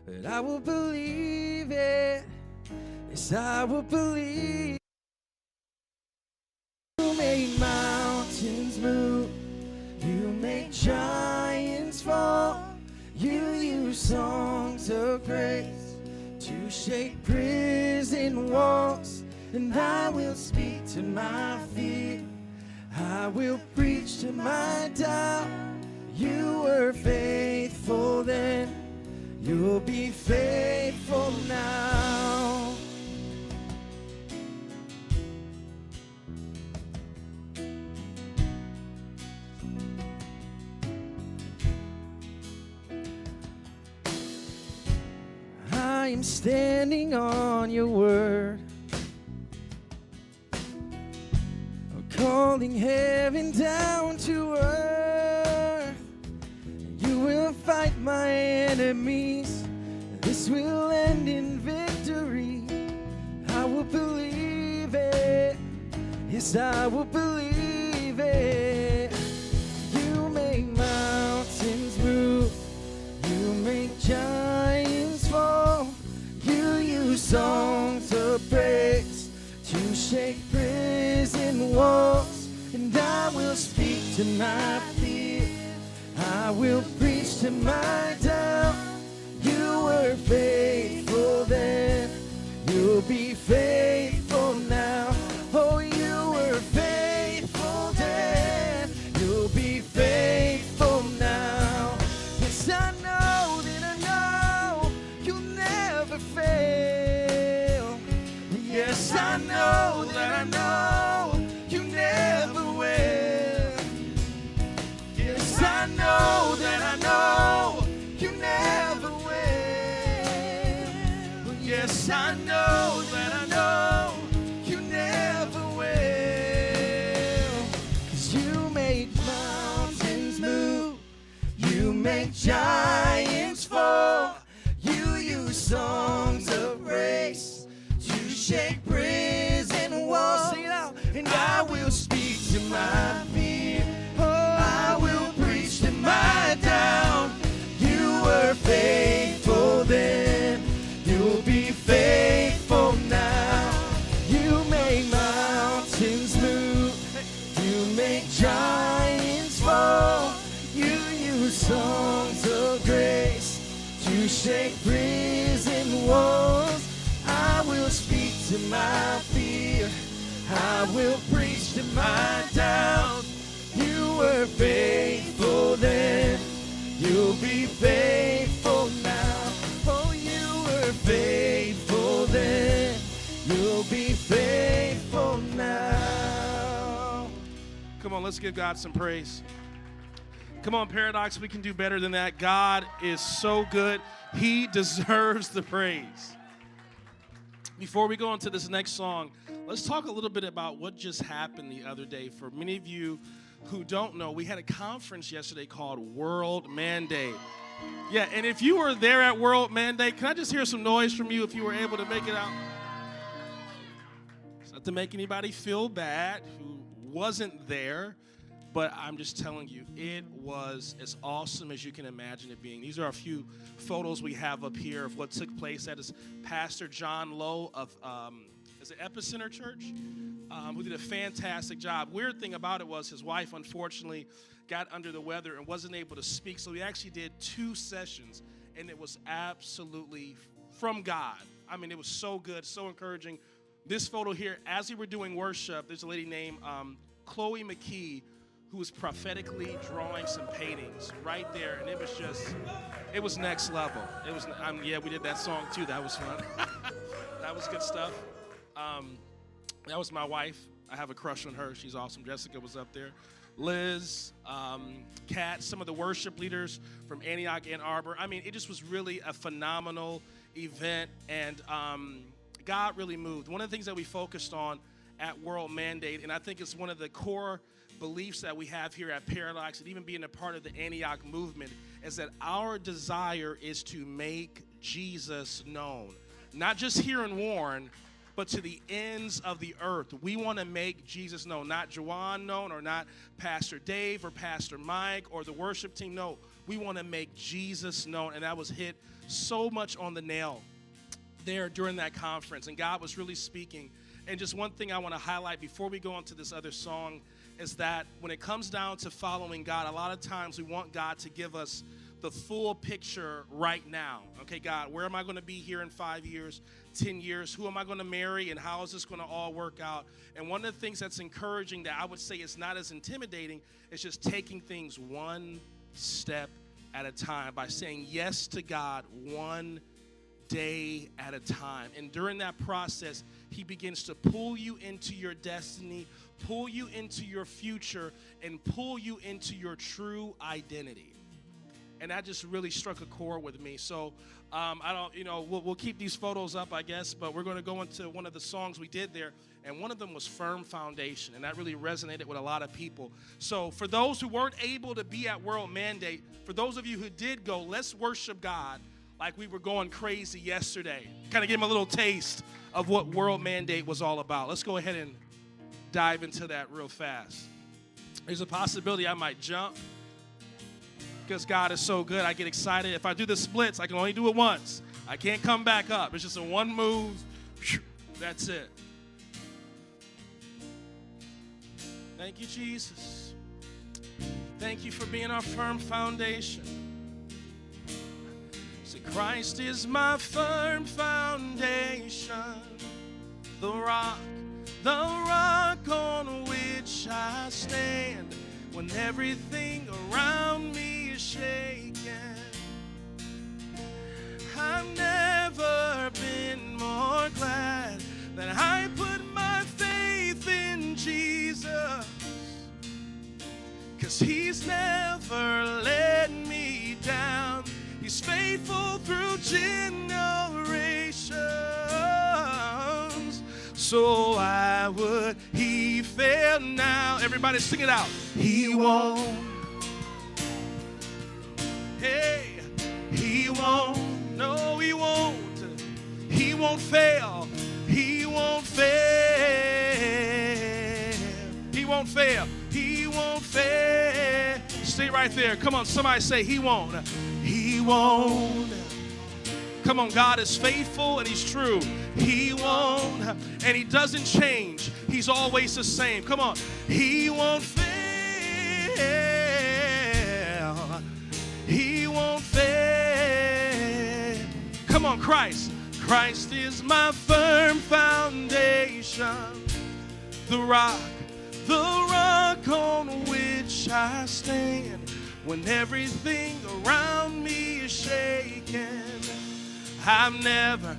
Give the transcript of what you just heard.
but I will believe it. Yes, I will believe. You make mountains move. You make giants fall. You use songs of grace to shake prison walls. And I will speak to my fear. I will preach to my doubt. You were faithful then. You'll be faithful now. I am standing on your word, calling heaven down to earth. You will fight my enemies. This will end in victory. I will believe it. Yes, I will believe it. You make mountains move. You make giants fall. You use songs of praise to shake prison walls. And I will speak to my fear. I will preach to my doubt. You were faithful then. You'll be faithful now. Oh, you were faithful then. You'll be faithful now. Yes, I know that I know you'll never fail. Yes, I know that I know you never will. Yes, I know that I know you never will. Yes, I know that I know you never will. 'Cause you make mountains move. You make giants fall. You use songs of grace to shake prison walls. Sing it out. And I will speak to my fear. Oh, I will preach to my doubt. You were faithful then. You'll be faithful now. You make mountains move. You make giants fall. You use songs of grace to shake prison walls. I will speak to my fear. I will preach to my doubt. You were faithful then. You'll be faithful now. Oh, you were faithful then. You'll be faithful now. Come on, let's give God some praise. Come on, Paradox, we can do better than that. God is so good. He deserves the praise. Before we go into this next song, let's talk a little bit about what just happened the other day. For many of you who don't know, we had a conference yesterday called World Mandate. Yeah, and if you were there at World Mandate, can I just hear some noise from you if you were able to make it out? It's not to make anybody feel bad who wasn't there, but I'm just telling you, it was as awesome as you can imagine it being. These are a few photos we have up here of what took place. That is Pastor John Lowe of is it Epicenter Church, who did a fantastic job. Weird thing about it was his wife, unfortunately, got under the weather and wasn't able to speak, so he actually did 2 sessions, and it was absolutely from God. I mean, it was so good, so encouraging. This photo here, as we were doing worship, there's a lady named Chloe McKee, who was prophetically drawing some paintings right there, and it was next level. It was, yeah, we did that song too. That was fun. That was good stuff. That was my wife. I have a crush on her. She's awesome. Jessica was up there. Liz, Kat, some of the worship leaders from Antioch, Ann Arbor. I mean, it just was really a phenomenal event, and God really moved. One of the things that we focused on at World Mandate, and I think it's one of the core beliefs that we have here at Paradox, and even being a part of the Antioch movement, is that our desire is to make Jesus known. Not just here in Warren, but to the ends of the earth. We want to make Jesus known, not Juwan known, or not Pastor Dave or Pastor Mike or the worship team. No, We want to make Jesus known. And that was hit so much on the nail there during that conference. And God was really speaking. And just one thing I want to highlight before we go on to this other song is that when it comes down to following God, a lot of times we want God to give us the full picture right now. Okay, God, where am I going to be here in 5 years, 10 years? Who am I going to marry, and how is this going to all work out? And one of the things that's encouraging that I would say is not as intimidating is just taking things one step at a time by saying yes to God one day at a time. And during that process, he begins to pull you into your destiny, pull you into your future, and pull you into your true identity. And that just really struck a chord with me. So we'll keep these photos up, I guess, but we're going to go into one of the songs we did there. And one of them was Firm Foundation, and that really resonated with a lot of people. So for those who weren't able to be at World Mandate, for those of you who did go, let's worship God like we were going crazy yesterday. Kind of give them a little taste of what World Mandate was all about. Let's go ahead and dive into that real fast. There's a possibility I might jump because God is so good. I get excited. If I do the splits, I can only do it once. I can't come back up. It's just a one move. That's it. Thank you, Jesus. Thank you for being our firm foundation. Say, Christ is my firm foundation, the rock on which I stand when everything around me is shaking. I've never been more glad that I put my faith in Jesus, 'cause he's never let me down. He's faithful through generations. So why would he fail now? Everybody sing it out. He won't. Hey, he won't. No, he won't. He won't fail. He won't fail. He won't fail. He won't fail. Stay right there. Come on, somebody say he won't. He won't. Come on, God is faithful and he's true. He won't, and he doesn't change. He's always the same. Come on. He won't fail. He won't fail. Come on, Christ. Christ is my firm foundation, the rock on which I stand when everything around me is shaking. I've never